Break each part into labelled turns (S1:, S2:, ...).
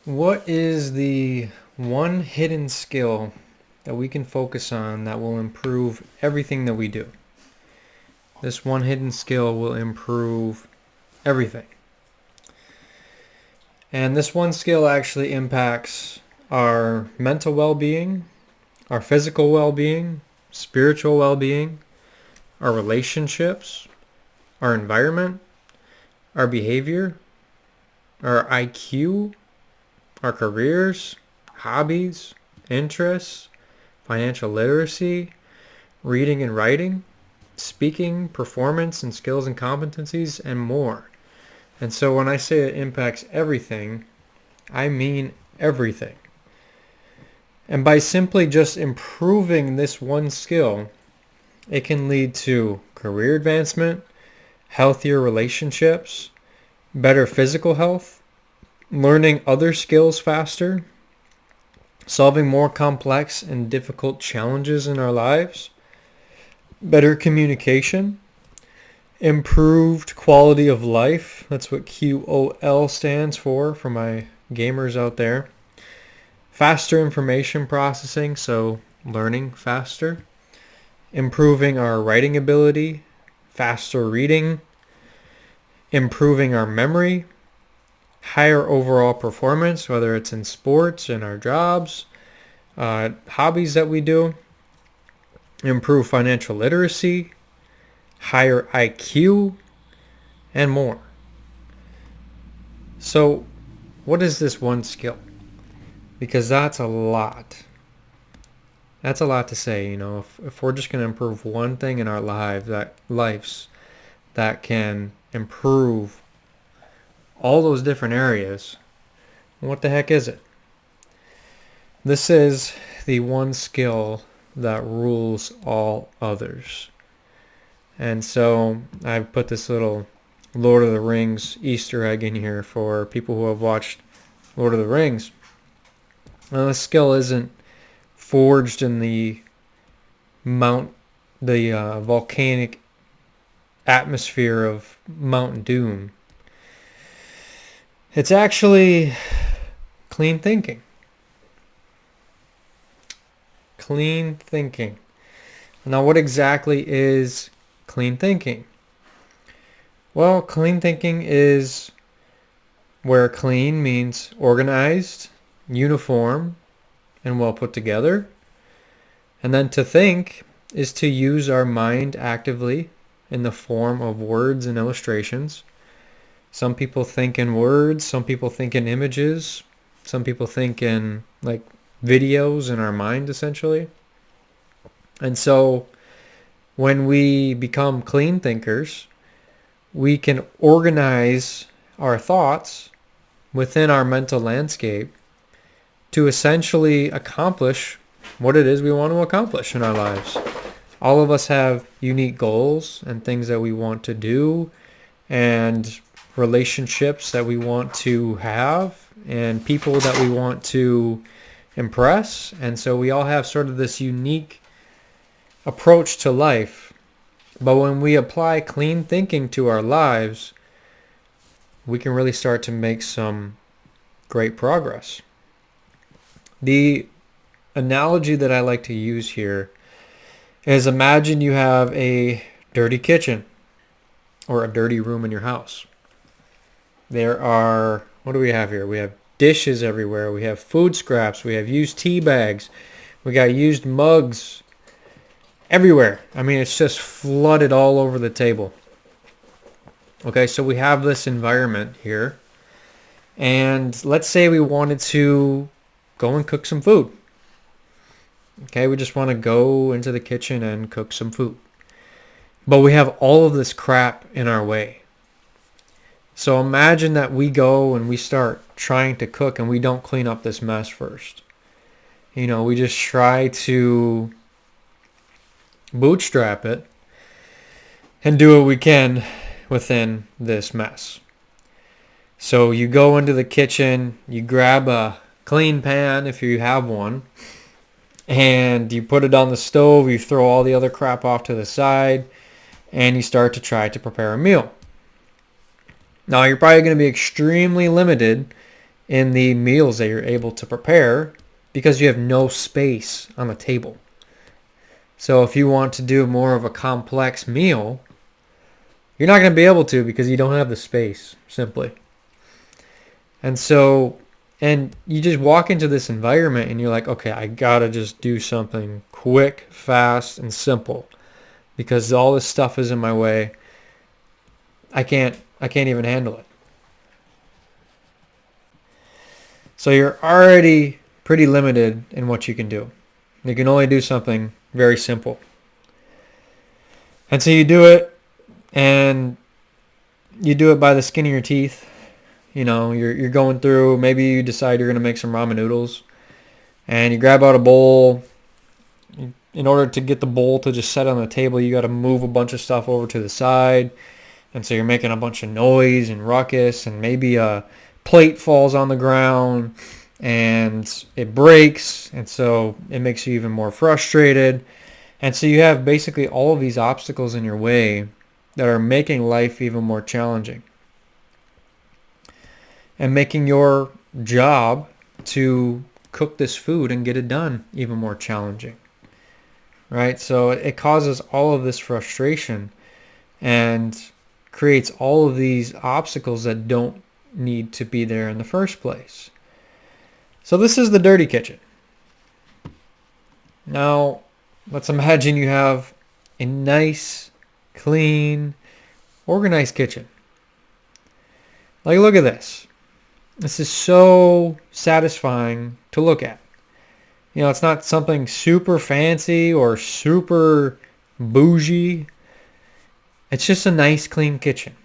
S1: What is the one hidden skill that we can focus on that will improve everything that we do? This one hidden skill will improve everything. And this one skill actually impacts our mental well-being, our physical well-being, spiritual well-being, our relationships, our environment, our behavior, our IQ, our careers, hobbies, interests, financial literacy, reading and writing, speaking, performance and skills and competencies, and more. And so when I say it impacts everything, I mean everything. And by simply just improving this one skill, it can lead to career advancement, healthier relationships, better physical health, learning other skills faster, solving more complex and difficult challenges in our lives, better communication, improved quality of life. That's what QOL stands for my gamers out there. Faster information processing, so learning faster. Improving our writing ability, faster reading. Improving our memory. Higher overall performance, whether it's in sports, in our jobs, hobbies that we do. Improve financial literacy, higher IQ, and more. So, what is this one skill? Because that's a lot. That's a lot to say, if we're just going to improve one thing in our lives that can improve all those different areas, what the heck is it? This is the one skill that rules all others. And so I've put this little Lord of the Rings Easter egg in here for people who have watched Lord of the Rings. Now, this skill isn't forged in the volcanic atmosphere of Mount Doom. It's actually clean thinking. Clean thinking. Now, what exactly is clean thinking? Well, clean thinking is where clean means organized, uniform, and well put together. And then to think is to use our mind actively in the form of words and illustrations. Some people think in words, some people think in images, some people think in videos in our mind, essentially. And so when we become clean thinkers, we can organize our thoughts within our mental landscape to essentially accomplish what it is we want to accomplish in our lives. All of us have unique goals and things that we want to do and relationships that we want to have and people that we want to impress. And so we all have sort of this unique approach to life. But when we apply clean thinking to our lives, we can really start to make some great progress. The analogy that I like to use here is, imagine you have a dirty kitchen or a dirty room in your house. There are, what do we have here? We have dishes everywhere. We have food scraps. We have used tea bags. We got used mugs everywhere. I mean, it's just flooded all over the table. Okay, so we have this environment here. And let's say we wanted to go and cook some food. Okay, we just want to go into the kitchen and cook some food. But we have all of this crap in our way. So imagine that we go and we start trying to cook and we don't clean up this mess first. We just try to bootstrap it and do what we can within this mess. So you go into the kitchen, you grab a clean pan if you have one, and you put it on the stove, you throw all the other crap off to the side, and you start to try to prepare a meal. Now, you're probably going to be extremely limited in the meals that you're able to prepare because you have no space on the table. So if you want to do more of a complex meal, you're not going to be able to because you don't have the space, simply. And so, and you just walk into this environment and you're like, okay, I got to just do something quick, fast, and simple because all this stuff is in my way. I can't even handle it. So you're already pretty limited in what you can do. You can only do something very simple. And so you do it, and you do it by the skin of your teeth. You're going through, maybe you decide you're going to make some ramen noodles, and you grab out a bowl. In order to get the bowl to just set on the table, you got to move a bunch of stuff over to the side. And so you're making a bunch of noise and ruckus, and maybe a plate falls on the ground and it breaks, and so it makes you even more frustrated. And so you have basically all of these obstacles in your way that are making life even more challenging and making your job to cook this food and get it done even more challenging, right? So it causes all of this frustration and creates all of these obstacles that don't need to be there in the first place. So this is the dirty kitchen. Now, let's imagine you have a nice, clean, organized kitchen. Like, look at this. This is so satisfying to look at. It's not something super fancy or super bougie. It's just a nice, clean kitchen.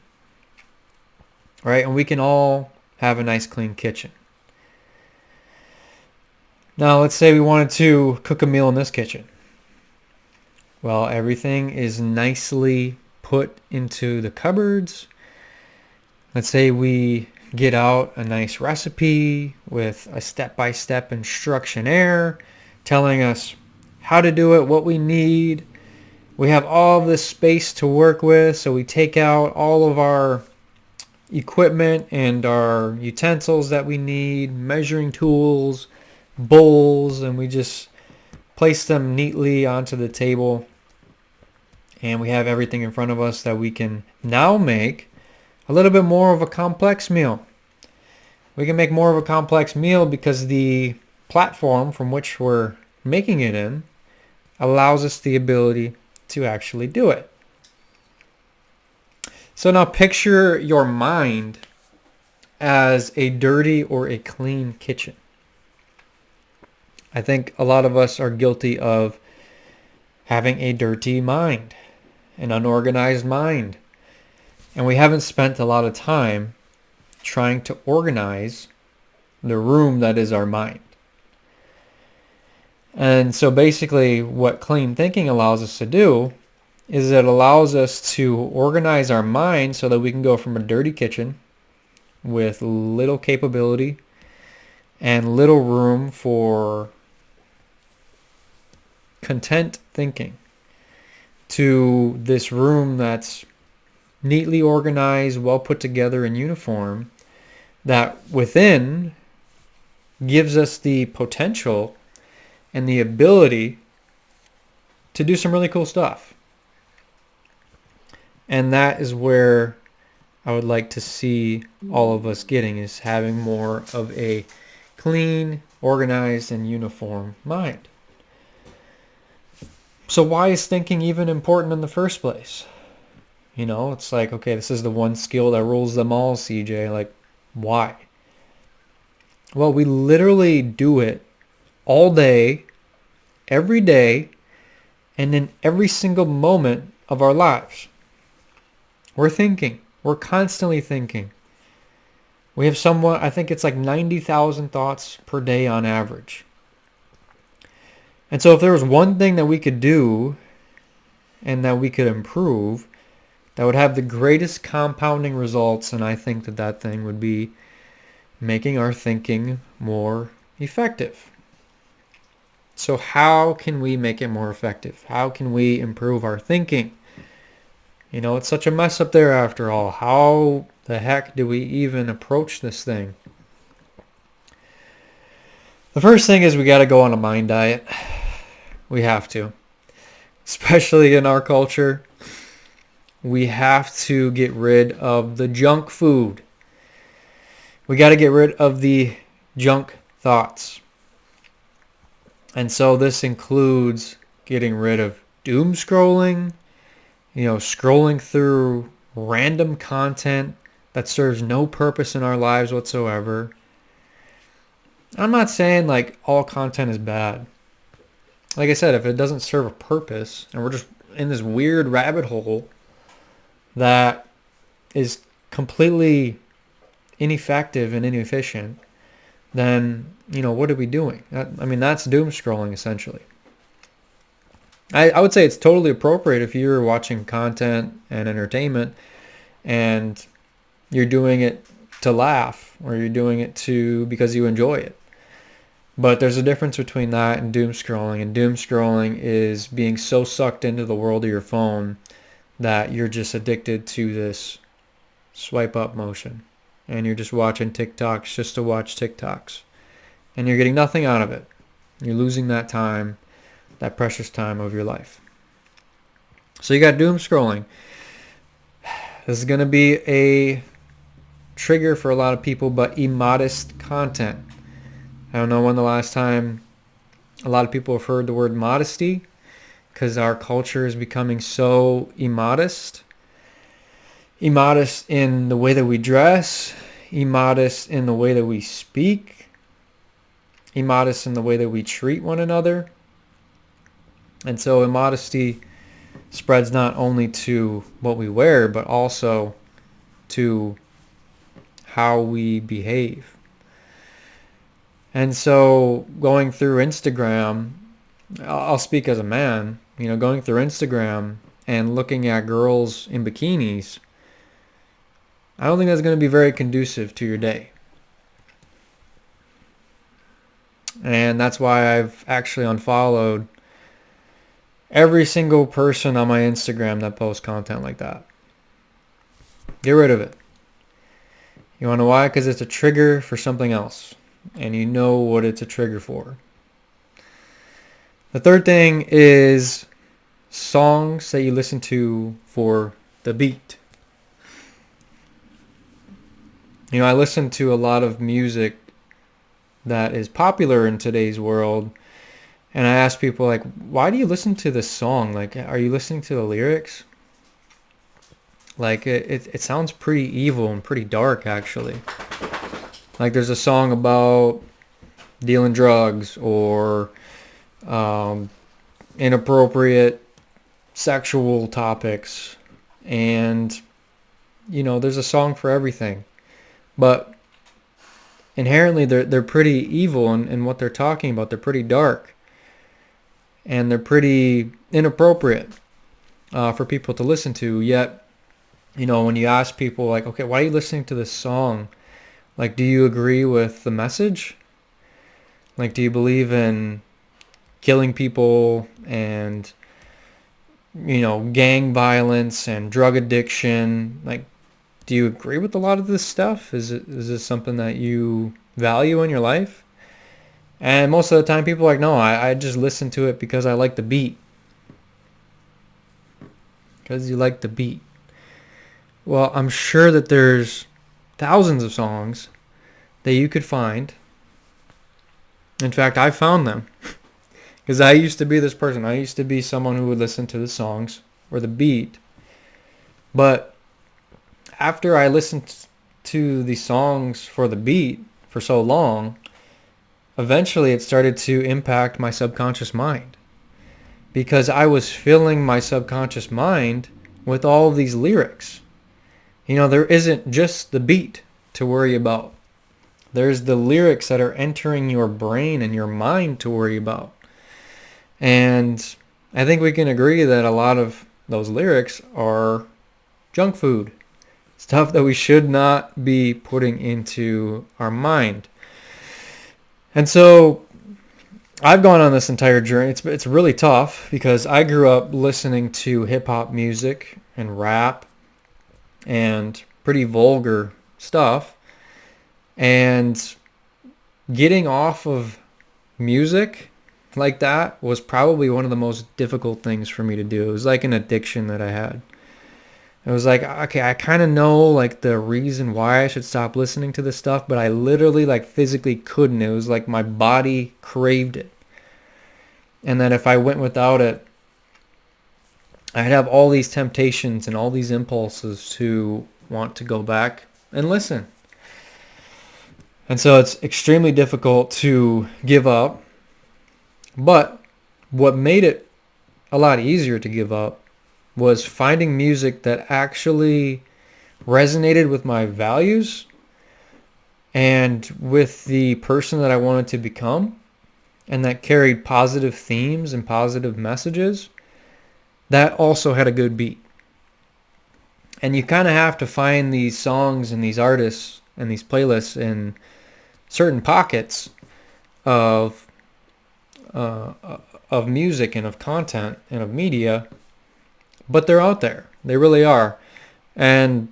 S1: Right? And we can all have a nice, clean kitchen. Now, let's say we wanted to cook a meal in this kitchen. Well, everything is nicely put into the cupboards. Let's say we get out a nice recipe with a step-by-step instructionnaire telling us how to do it, what we need. We have all of this space to work with, so we take out all of our equipment and our utensils that we need, measuring tools, bowls, and we just place them neatly onto the table. And we have everything in front of us that we can now make a little bit more of a complex meal. We can make more of a complex meal because the platform from which we're making it in allows us the ability to actually do it. So now picture your mind as a dirty or a clean kitchen. I think a lot of us are guilty of having a dirty mind, an unorganized mind. And we haven't spent a lot of time trying to organize the room that is our mind. And so basically what clean thinking allows us to do is it allows us to organize our mind so that we can go from a dirty kitchen with little capability and little room for content thinking to this room that's neatly organized, well put together and uniform, that within gives us the potential and the ability to do some really cool stuff. And that is where I would like to see all of us getting, is having more of a clean, organized, and uniform mind. So why is thinking even important in the first place? It's like, okay, this is the one skill that rules them all, CJ. Like, why? Well, we literally do it all day, every day, and in every single moment of our lives. We're thinking. We're constantly thinking. We have I think it's like 90,000 thoughts per day on average. And so if there was one thing that we could do and that we could improve that would have the greatest compounding results, and I think that thing would be making our thinking more effective. So how can we make it more effective? How can we improve our thinking? It's such a mess up there after all. How the heck do we even approach this thing? The first thing is we got to go on a mind diet. We have to. Especially in our culture, we have to get rid of the junk food. We got to get rid of the junk thoughts. And so this includes getting rid of doom scrolling, scrolling through random content that serves no purpose in our lives whatsoever. I'm not saying like all content is bad. Like I said, if it doesn't serve a purpose and we're just in this weird rabbit hole that is completely ineffective and inefficient, then, what are we doing? That's doom scrolling essentially. I would say it's totally appropriate if you're watching content and entertainment and you're doing it to laugh or you're doing it because you enjoy it. But there's a difference between that and doom scrolling. And doom scrolling is being so sucked into the world of your phone that you're just addicted to this swipe up motion. And you're just watching TikToks just to watch TikToks. And you're getting nothing out of it. You're losing that time, that precious time of your life. So you got doom scrolling. This is going to be a trigger for a lot of people, but immodest content. I don't know when the last time a lot of people have heard the word modesty, because our culture is becoming so immodest. Immodest in the way that we dress, immodest in the way that we speak, immodest in the way that we treat one another. And so immodesty spreads not only to what we wear, but also to how we behave. And so going through Instagram, I'll speak as a man, going through Instagram and looking at girls in bikinis, I don't think that's going to be very conducive to your day. And that's why I've actually unfollowed every single person on my Instagram that posts content like that. Get rid of it. You want to know why? Because it's a trigger for something else. And you know what it's a trigger for. The third thing is songs that you listen to for the beat. I listen to a lot of music that is popular in today's world. And I ask people, like, why do you listen to this song? Like, are you listening to the lyrics? Like, it sounds pretty evil and pretty dark, actually. Like, there's a song about dealing drugs or inappropriate sexual topics. And, there's a song for everything. But inherently, they're pretty evil in what they're talking about. They're pretty dark. And they're pretty inappropriate for people to listen to. Yet, when you ask people, like, okay, why are you listening to this song? Like, do you agree with the message? Like, do you believe in killing people and, gang violence and drug addiction? Like, do you agree with a lot of this stuff? Is this something that you value in your life? And most of the time people are like, no, I just listen to it because I like the beat. Because you like the beat. Well, I'm sure that there's thousands of songs that you could find. In fact, I found them. Because I used to be this person. I used to be someone who would listen to the songs or the beat. But after I listened to the songs for the beat for so long, eventually it started to impact my subconscious mind. Because I was filling my subconscious mind with all of these lyrics. There isn't just the beat to worry about. There's the lyrics that are entering your brain and your mind to worry about. And I think we can agree that a lot of those lyrics are junk food. Stuff that we should not be putting into our mind. And so I've gone on this entire journey. It's really tough because I grew up listening to hip-hop music and rap and pretty vulgar stuff. And getting off of music like that was probably one of the most difficult things for me to do. It was like an addiction that I had. It was like, okay, I kind of know like the reason why I should stop listening to this stuff, but I literally like physically couldn't. It was like my body craved it. And that if I went without it, I'd have all these temptations and all these impulses to want to go back and listen. And so it's extremely difficult to give up. But what made it a lot easier to give up was finding music that actually resonated with my values and with the person that I wanted to become, and that carried positive themes and positive messages. That also had a good beat. And you kind of have to find these songs and these artists and these playlists in certain pockets of music and of content and of media, but they're out there. They really are. And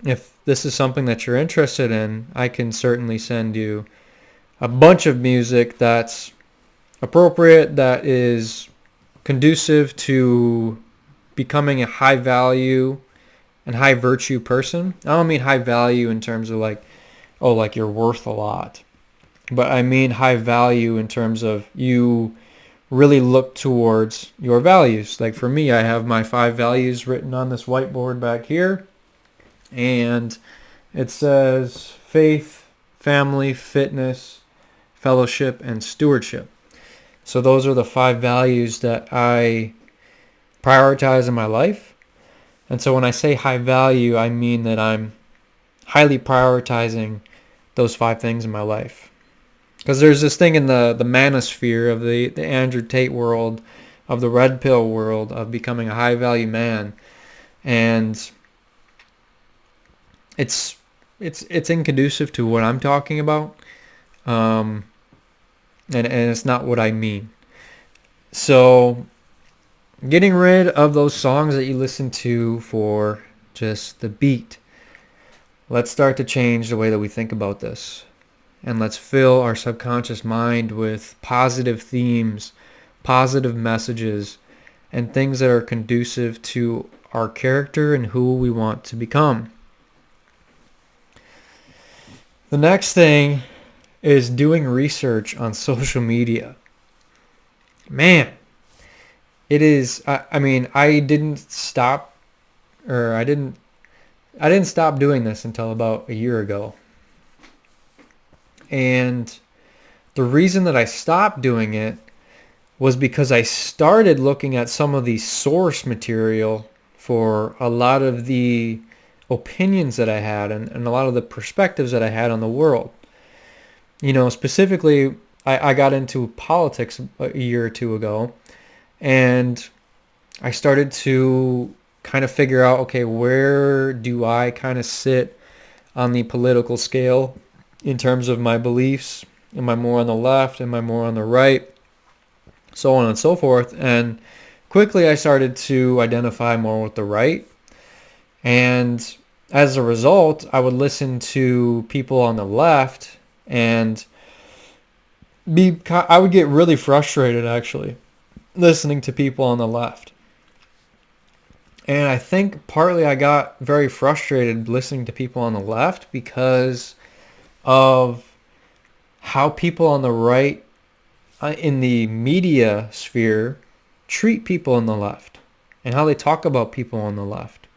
S1: if this is something that you're interested in, I can certainly send you a bunch of music that's appropriate, that is conducive to becoming a high value and high virtue person. I don't mean high value in terms of like, oh, like you're worth a lot. But I mean high value in terms of you really look towards your values. Like for me, I have my 5 values written on this whiteboard back here. And it says faith, family, fitness, fellowship, and stewardship. So those are the 5 values that I prioritize in my life. And so when I say high value, I mean that I'm highly prioritizing those 5 things in my life. Because there's this thing in the manosphere of the Andrew Tate world, of the red pill world, of becoming a high value man. And it's inconducive to what I'm talking about. And it's not what I mean. So getting rid of those songs that you listen to for just the beat. Let's start to change the way that we think about this. And let's fill our subconscious mind with positive themes, positive messages, and things that are conducive to our character and who we want to become. The next thing is doing research on social media. Man, it is, I didn't stop doing this until about a year ago. And the reason that I stopped doing it was because I started looking at some of the source material for a lot of the opinions that I had and a lot of the perspectives that I had on the world. You know, specifically, I got into politics a year or two ago, and I started to kind of figure out, okay, where do I kind of sit on the political scale in terms of my beliefs? Am I more on the left? Am I more on the right? So on and so forth. And quickly I started to identify more with the right. And as a result, I would listen to people on the left and I would get really frustrated actually listening to people on the left. And I think partly I got very frustrated listening to people on the left because of how people on the right in the media sphere treat people on the left and how they talk about people on the left.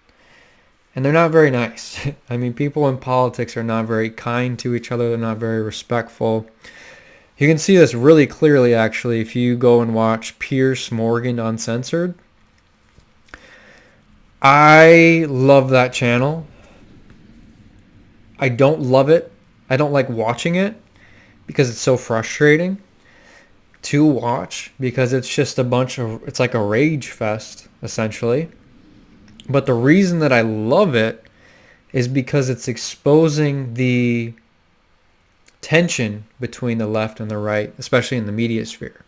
S1: And they're not very nice. I mean, people in politics are not very kind to each other. They're not very respectful. You can see this really clearly, actually, if you go and watch Piers Morgan Uncensored. I love that channel. I don't love it. I don't like watching it because it's so frustrating to watch because it's just it's like a rage fest, essentially. But the reason that I love it is because it's exposing the tension between the left and the right, especially in the media sphere.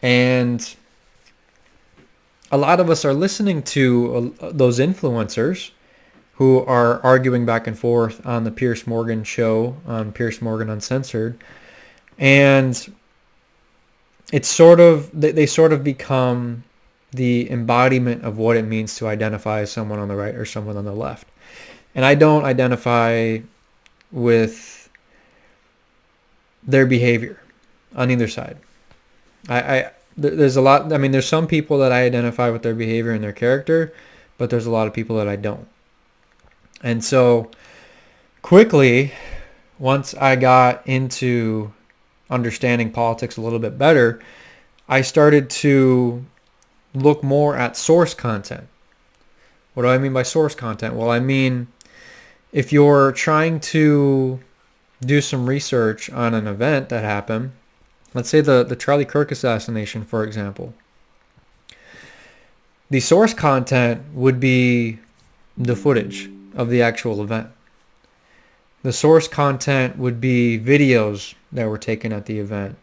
S1: And a lot of us are listening to those influencers who are arguing back and forth on the Piers Morgan show, on Piers Morgan Uncensored. And it's sort of, they sort of become the embodiment of what it means to identify as someone on the right or someone on the left. And I don't identify with their behavior on either side. There's a lot, I mean, there's some people that I identify with their behavior and their character, but there's a lot of people that I don't. And so quickly, once I got into understanding politics a little bit better, I started to look more at source content. What do I mean by source content? Well, I mean, if you're trying to do some research on an event that happened, let's say the Charlie Kirk assassination, for example, the source content would be the footage of the actual event. The source content would be videos that were taken at the event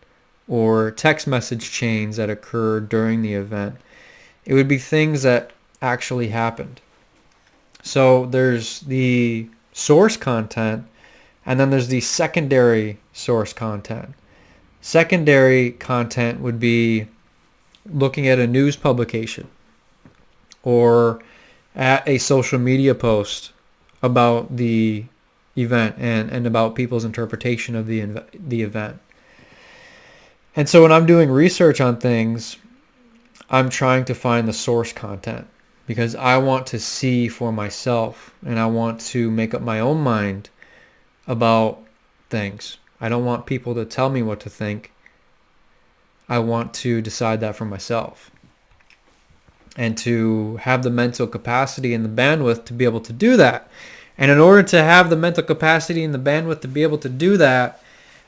S1: or text message chains that occurred during the event. It would be things that actually happened. So there's the source content, and then there's the secondary source content. Secondary content would be looking at a news publication or at a social media post about the event and about people's interpretation of the event. And so when I'm doing research on things, I'm trying to find the source content because I want to see for myself and I want to make up my own mind about things. I don't want people to tell me what to think. I want to decide that for myself and to have the mental capacity and the bandwidth to be able to do that. And in order to have the mental capacity and the bandwidth to be able to do that,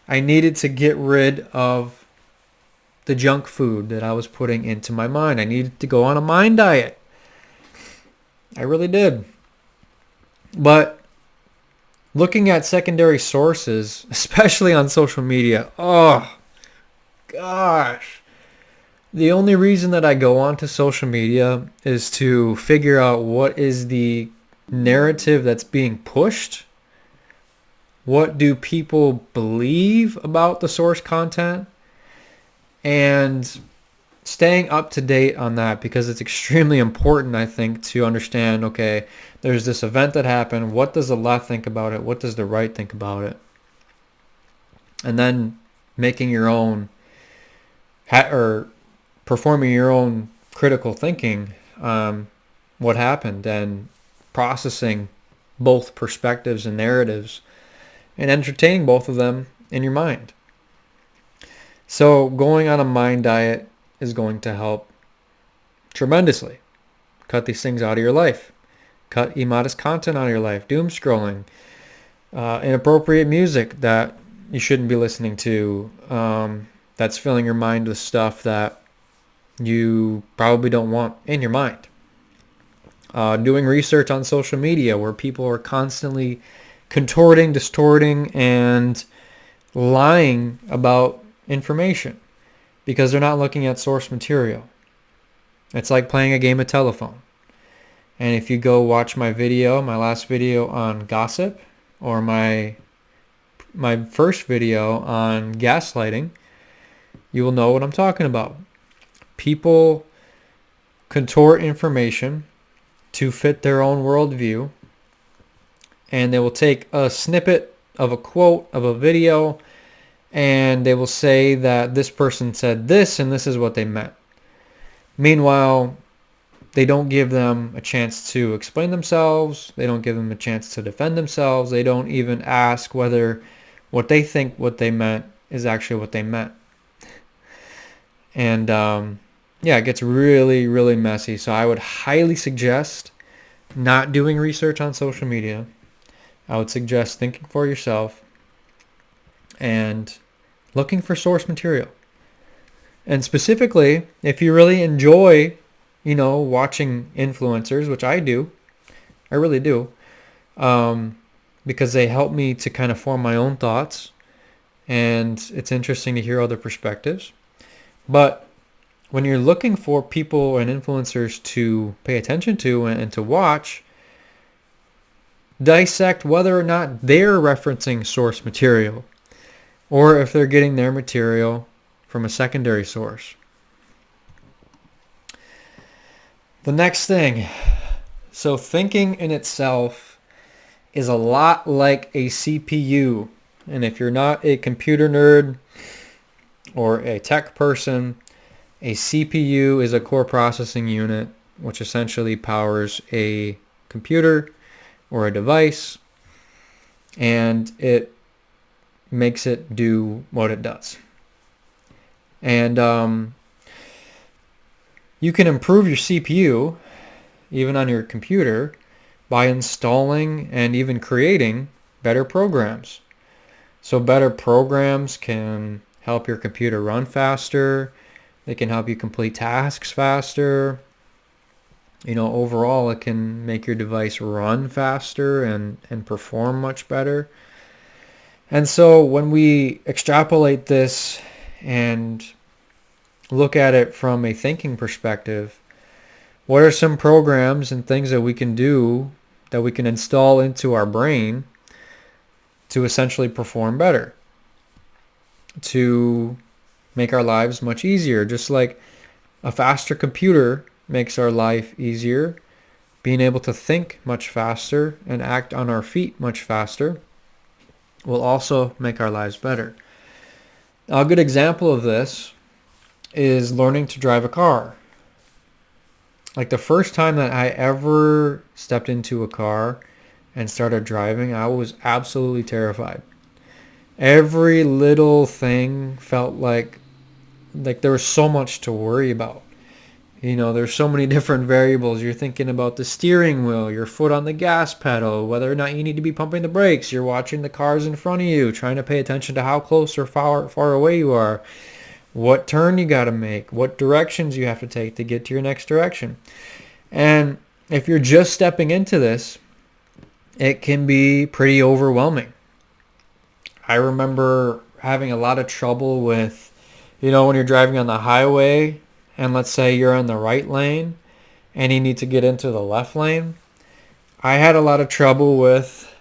S1: I needed to get rid of the junk food that I was putting into my mind. I needed to go on a mind diet. I really did. But looking at secondary sources, especially on social media, oh gosh. The only reason that I go onto social media is to figure out what is the narrative that's being pushed. What do people believe about the source content? And staying up to date on that, because it's extremely important, I think, to understand, okay, there's this event that happened. What does the left think about it? What does the right think about it? And then making your own or performing your own critical thinking what happened and processing both perspectives and narratives and entertaining both of them in your mind. So going on a mind diet is going to help tremendously. Cut these things out of your life. Cut immodest content out of your life. Doom scrolling. Inappropriate music that you shouldn't be listening to. That's filling your mind with stuff that you probably don't want in your mind. Doing research on social media where people are constantly contorting, distorting, and lying about information because they're not looking at source material. It's like playing a game of telephone. And if you go watch my last video on gossip, or my first video on gaslighting, you will know what I'm talking about. People contort information to fit their own worldview, and they will take a snippet of a quote of a video and they will say that this person said this and this is what they meant. Meanwhile, they don't give them a chance to explain themselves. They don't give them a chance to defend themselves. They don't even ask whether what they think what they meant is actually what they meant. And it gets really, really messy. So I would highly suggest not doing research on social media. I would suggest thinking for yourself and looking for source material. And specifically, if you really enjoy, watching influencers, which I do, I really do, because they help me to kind of form my own thoughts, and it's interesting to hear other perspectives. But when you're looking for people and influencers to pay attention to and to watch, dissect whether or not they're referencing source material. or if they're getting their material from a secondary source. The next thing, so thinking in itself is a lot like a CPU. And if you're not a computer nerd or a tech person, a CPU is a core processing unit, which essentially powers a computer or a device, and it makes it do what it does. And you can improve your CPU, even on your computer, by installing and even creating better programs. So better programs can help your computer run faster. They can help you complete tasks faster. Overall, it can make your device run faster and perform much better. And so when we extrapolate this and look at it from a thinking perspective, what are some programs and things that we can do that we can install into our brain to essentially perform better, to make our lives much easier? Just like a faster computer makes our life easier, being able to think much faster and act on our feet much faster will also make our lives better. Now, a good example of this is learning to drive a car. Like the first time that I ever stepped into a car and started driving, I was absolutely terrified. Every little thing felt like there was so much to worry about. There's so many different variables. You're thinking about the steering wheel, your foot on the gas pedal, whether or not you need to be pumping the brakes. You're watching the cars in front of you, trying to pay attention to how close or far away you are, what turn you got to make, what directions you have to take to get to your next direction. And if you're just stepping into this, it can be pretty overwhelming. I remember having a lot of trouble with, when you're driving on the highway, and let's say you're in the right lane and you need to get into the left lane. I had a lot of trouble with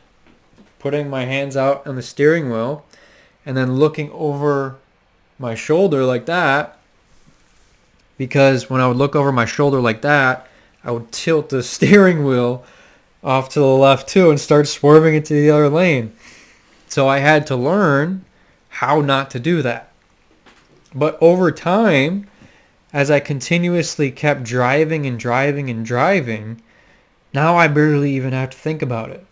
S1: putting my hands out on the steering wheel and then looking over my shoulder like that, because when I would look over my shoulder like that, I would tilt the steering wheel off to the left too and start swerving into the other lane. So I had to learn how not to do that. But over time, as I continuously kept driving and driving and driving, now I barely even have to think about it.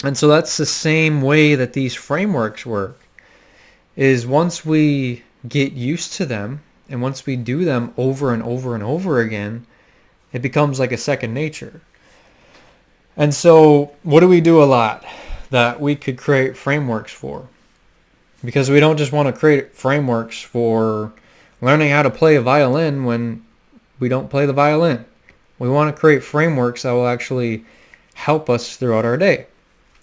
S1: And so that's the same way that these frameworks work, is once we get used to them and once we do them over and over and over again, it becomes like a second nature. And so what do we do a lot that we could create frameworks for? Because we don't just want to create frameworks for learning how to play a violin when we don't play the violin. We want to create frameworks that will actually help us throughout our day.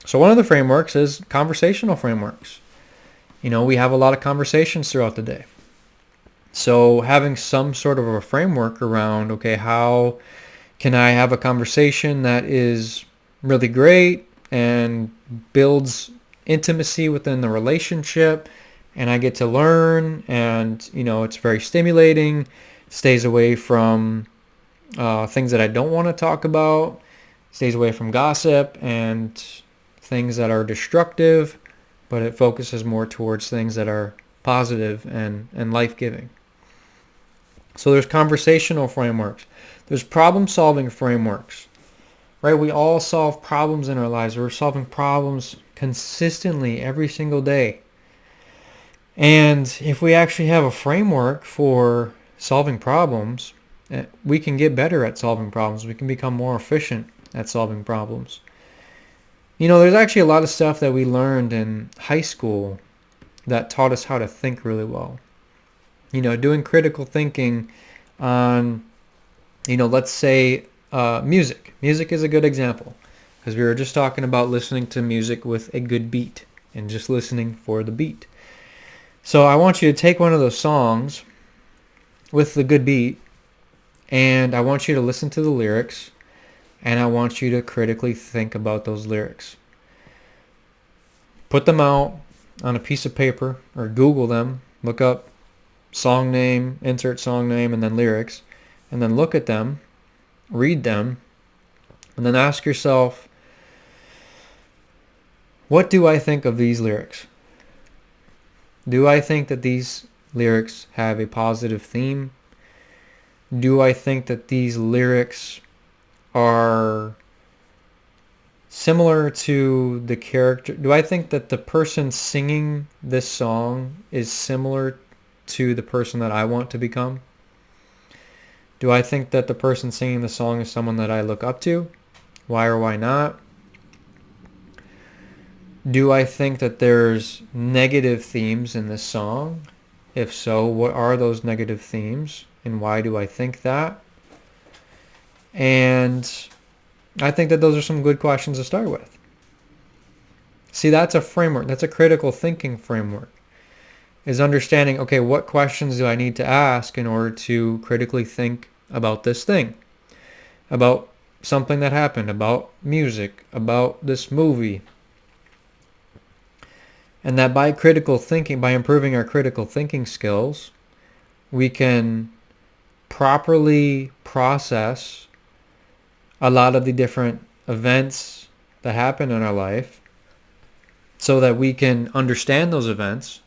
S1: So one of the frameworks is conversational frameworks. We have a lot of conversations throughout the day. So having some sort of a framework around, okay, how can I have a conversation that is really great and builds intimacy within the relationship, and I get to learn, and it's very stimulating, stays away from things that I don't want to talk about, stays away from gossip and things that are destructive, but it focuses more towards things that are positive and life-giving. So there's conversational frameworks. There's problem-solving frameworks, right? We all solve problems in our lives. We're solving problems consistently every single day. And if we actually have a framework for solving problems, we can get better at solving problems. We can become more efficient at solving problems. There's actually a lot of stuff that we learned in high school that taught us how to think really well. Doing critical thinking on, let's say music. Music is a good example, because we were just talking about listening to music with a good beat and just listening for the beat. So I want you to take one of those songs with the good beat, and I want you to listen to the lyrics, and I want you to critically think about those lyrics. Put them out on a piece of paper or Google them, look up song name, insert song name, and then lyrics, and then look at them, read them, and then ask yourself, what do I think of these lyrics? Do I think that these lyrics have a positive theme? Do I think that these lyrics are similar to the character? Do I think that the person singing this song is similar to the person that I want to become? Do I think that the person singing the song is someone that I look up to? Why or why not? Do I think that there's negative themes in this song? If so, what are those negative themes? And why do I think that? And I think that those are some good questions to start with. See, that's a framework. That's a critical thinking framework. Is understanding, okay, what questions do I need to ask in order to critically think about this thing? About something that happened, about music, about this movie. And that by critical thinking, by improving our critical thinking skills, we can properly process a lot of the different events that happen in our life so that we can understand those events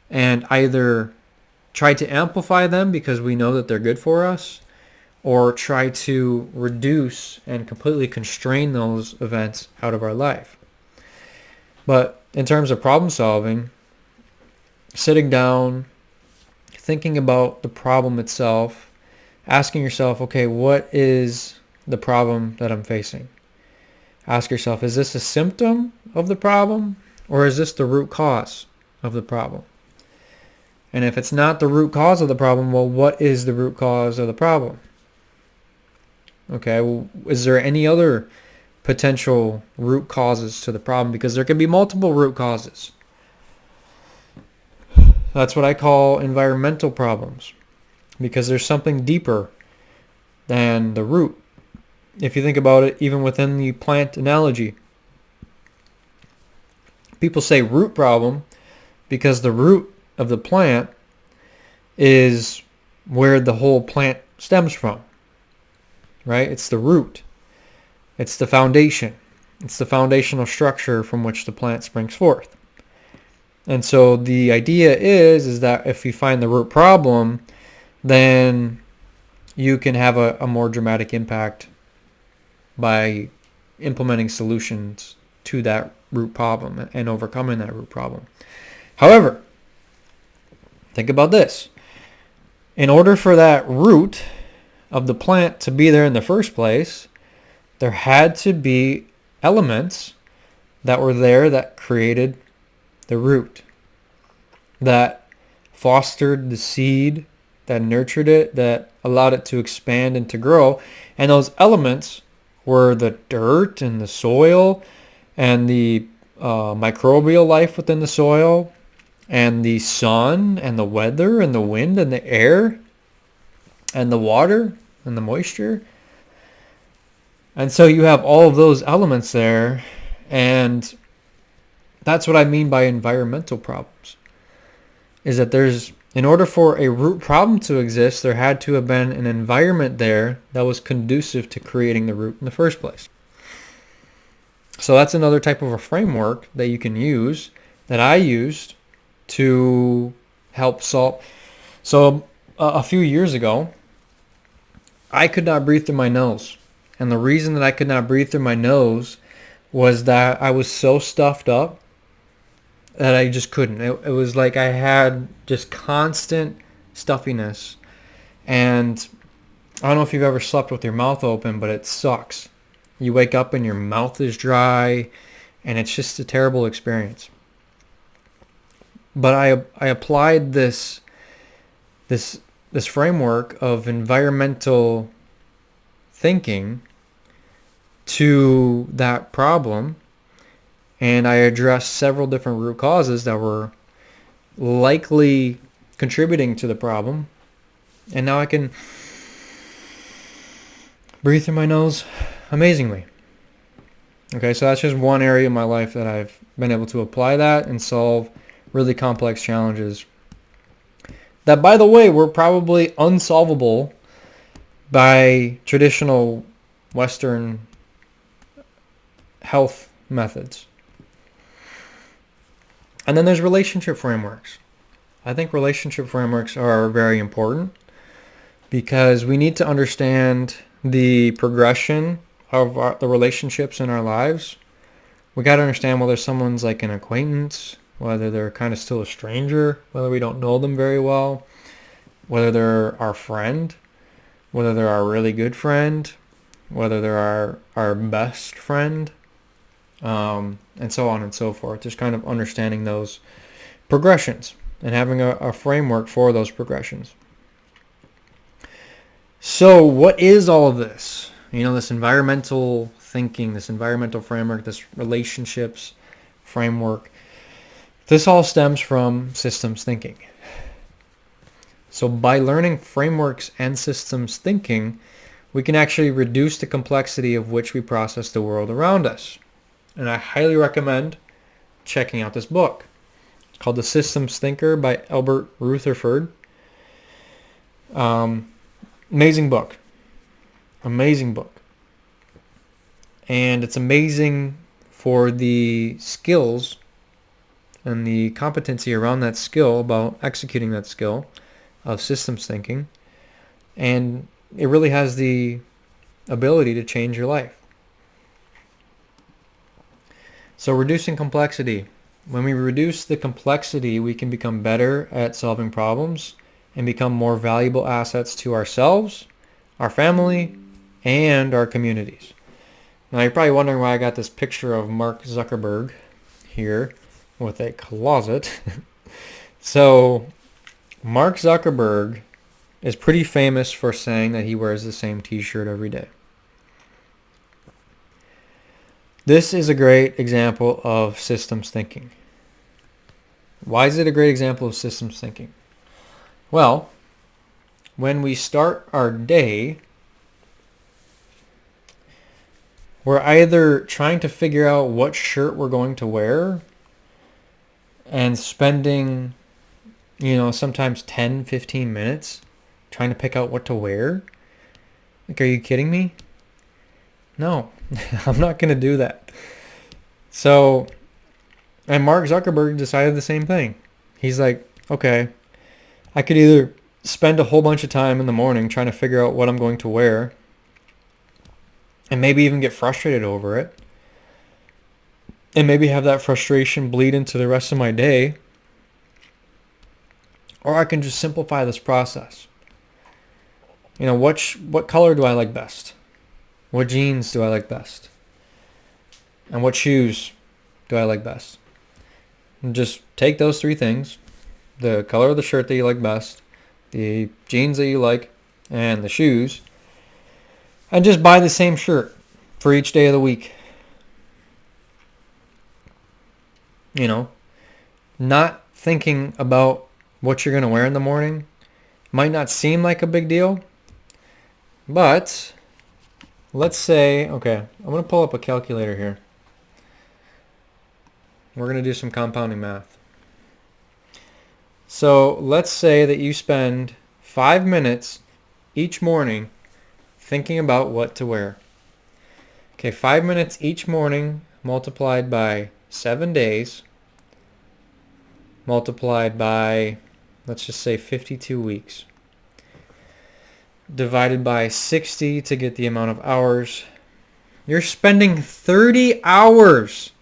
S1: and either try to amplify them because we know that they're good for us, or try to reduce and completely constrain those events out of our life. But in terms of problem solving, sitting down, thinking about the problem itself, asking yourself, okay, what is the problem that I'm facing? Ask yourself, is this a symptom of the problem, or is this the root cause of the problem? And if it's not the root cause of the problem, well, what is the root cause of the problem? Okay, well, is there any other potential root causes to the problem? Because there can be multiple root causes. That's what I call environmental problems, because there's something deeper than the root. If you think about it, even within the plant analogy, people say root problem because the root of the plant is where the whole plant stems from, right? It's the root. It's the foundation. It's the foundational structure from which the plant springs forth. And so the idea is that if you find the root problem, then you can have a more dramatic impact by implementing solutions to that root problem and overcoming that root problem. However, think about this. In order for that root of the plant to be there in the first place, there had to be elements that were there that created the root, that fostered the seed, that nurtured it, that allowed it to expand and to grow. And those elements were the dirt and the soil and the microbial life within the soil and the sun and the weather and the wind and the air and the water and the moisture. And so you have all of those elements there, and that's what I mean by environmental problems, is that in order for a root problem to exist, there had to have been an environment there that was conducive to creating the root in the first place. So that's another type of a framework that you can use, that I used to help solve. So a few years ago, I could not breathe through my nose. And the reason that I could not breathe through my nose was that I was so stuffed up that I just couldn't. It was like I had just constant stuffiness. And I don't know if you've ever slept with your mouth open, but it sucks. You wake up and your mouth is dry, and it's just a terrible experience. But I applied this framework of environmental thinking to that problem, and I addressed several different root causes that were likely contributing to the problem, and now I can breathe through my nose amazingly. Okay, so that's just one area of my life that I've been able to apply that and solve really complex challenges that, by the way, were probably unsolvable by traditional Western health methods. And then there's relationship frameworks. I think relationship frameworks are very important because we need to understand the progression of the relationships in our lives. We got to understand whether someone's like an acquaintance, whether they're kind of still a stranger, whether we don't know them very well, whether they're our friend, whether they're our really good friend, whether they're our best friend, and so on and so forth. Just kind of understanding those progressions and having a framework for those progressions. So what is all of this? This environmental thinking, this environmental framework, this relationships framework. This all stems from systems thinking. So by learning frameworks and systems thinking, we can actually reduce the complexity of which we process the world around us. And I highly recommend checking out this book. It's called The Systems Thinker by Albert Rutherford. Amazing book. Amazing book. And it's amazing for the skills and the competency around that skill, about executing that skill of systems thinking. And it really has the ability to change your life. So reducing complexity. When we reduce the complexity, we can become better at solving problems and become more valuable assets to ourselves, our family, and our communities. Now you're probably wondering why I got this picture of Mark Zuckerberg here with a closet. So Mark Zuckerberg is pretty famous for saying that he wears the same t-shirt every day. This is a great example of systems thinking. Why is it a great example of systems thinking? Well, when we start our day, we're either trying to figure out what shirt we're going to wear and spending, sometimes 10, 15 minutes trying to pick out what to wear. Like, are you kidding me? No, I'm not going to do that. So, and Mark Zuckerberg decided the same thing. He's like, okay, I could either spend a whole bunch of time in the morning trying to figure out what I'm going to wear and maybe even get frustrated over it and maybe have that frustration bleed into the rest of my day, or I can just simplify this process. What color do I like best? What jeans do I like best? And what shoes do I like best? And just take those three things, the color of the shirt that you like best, the jeans that you like, and the shoes, and just buy the same shirt for each day of the week. Not thinking about what you're going to wear in the morning might not seem like a big deal, but let's say, okay, I'm going to pull up a calculator here. We're going to do some compounding math. So let's say that you spend 5 minutes each morning thinking about what to wear. Okay, 5 minutes each morning multiplied by 7 days, multiplied by, let's just say 52 weeks, divided by 60 to get the amount of hours. You're spending 30 hours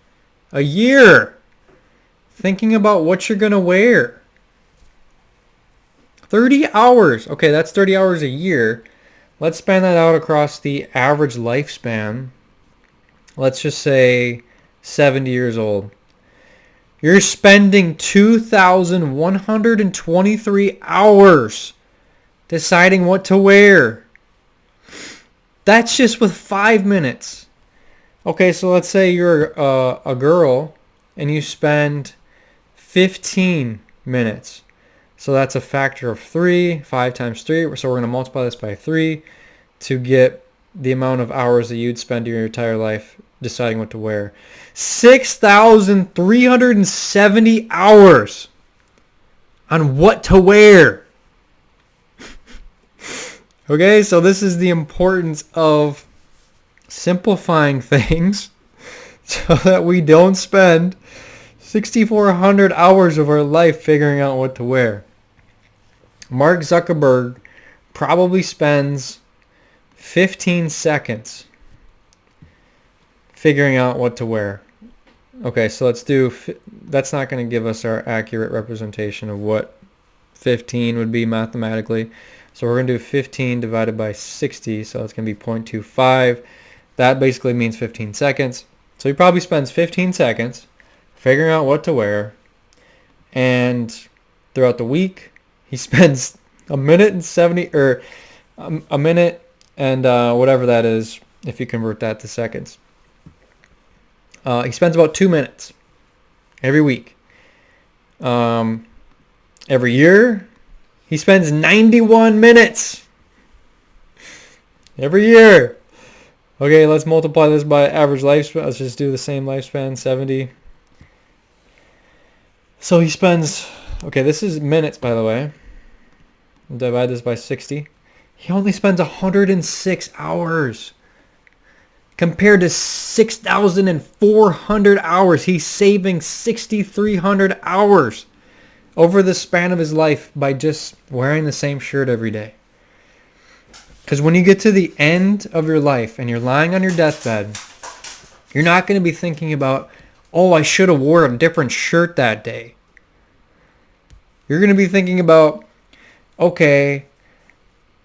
S1: a year thinking about what you're going to wear. 30 hours. Okay, that's 30 hours a year. Let's span that out across the average lifespan. Let's just say 70 years old. You're spending 2,123 hours deciding what to wear. That's just with 5 minutes. Okay, so let's say you're a girl and you spend 15 minutes. So that's a factor of 3, 5 times 3. So we're going to multiply this by 3 to get the amount of hours that you'd spend your entire life deciding what to wear. 6,370 hours on what to wear. Okay, so this is the importance of simplifying things so that we don't spend 6,400 hours of our life figuring out what to wear. Mark Zuckerberg probably spends 15 seconds figuring out what to wear. Okay, so that's not going to give us our accurate representation of what 15 would be mathematically. So we're going to do 15 divided by 60, so it's going to be 0.25. That basically means 15 seconds. So he probably spends 15 seconds figuring out what to wear, and throughout the week, he spends a minute and whatever that is, if you convert that to seconds. He spends about 2 minutes every week. Every year, he spends 91 minutes every year. Okay, let's multiply this by average lifespan. Let's just do the same lifespan, 70. So he spends, okay, this is minutes, by the way. Divide this by 60. He only spends 106 hours. Compared to 6,400 hours, he's saving 6,300 hours over the span of his life by just wearing the same shirt every day. Because when you get to the end of your life and you're lying on your deathbed, you're not going to be thinking about, oh, I should have wore a different shirt that day. You're going to be thinking about, okay,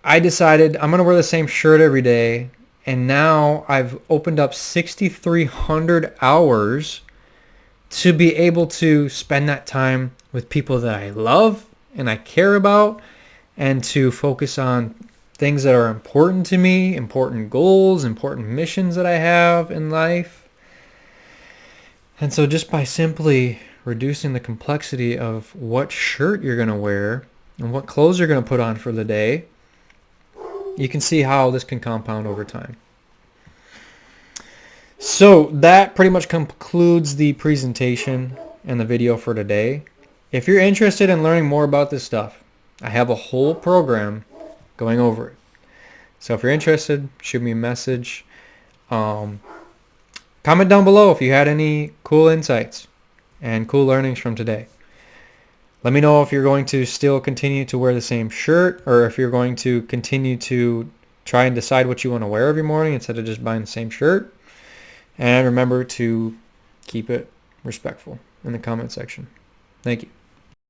S1: I decided I'm going to wear the same shirt every day, and now I've opened up 6,300 hours to be able to spend that time with people that I love and I care about, and to focus on things that are important to me, important goals, important missions that I have in life. And so just by simply reducing the complexity of what shirt you're going to wear and what clothes you're going to put on for the day, you can see how this can compound over time. So that pretty much concludes the presentation and the video for today. If you're interested in learning more about this stuff, I have a whole program going over it. So if you're interested, shoot me a message. Comment down below if you had any cool insights and cool learnings from today. Let me know if you're going to still continue to wear the same shirt, or if you're going to continue to try and decide what you want to wear every morning instead of just buying the same shirt. And remember to keep it respectful in the comment section. Thank you.